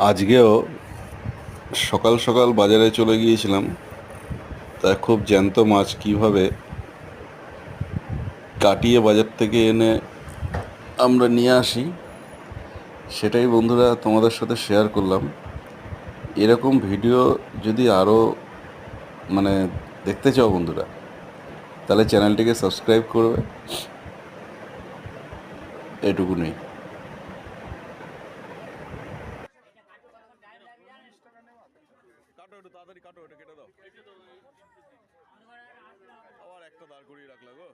আজকেও সকাল সকাল বাজারে চলে গিয়েছিলাম। তা খুব জ্যান্ত মাছ কিভাবে কাটিয়ে বাজার থেকে এনে আমরা নিয়ে আসি, সেটাই বন্ধুরা তোমাদের সাথে শেয়ার করলাম। এরকম ভিডিও যদি আরও মানে দেখতে চাও বন্ধুরা, তাহলে চ্যানেলটিকে সাবস্ক্রাইব করবে। এটুকুনি। কাটো, একটু তাড়াতাড়ি কাটো, এটা কেটে দাও। আবার একটা দাঁড় করিয়ে রাখলা গো।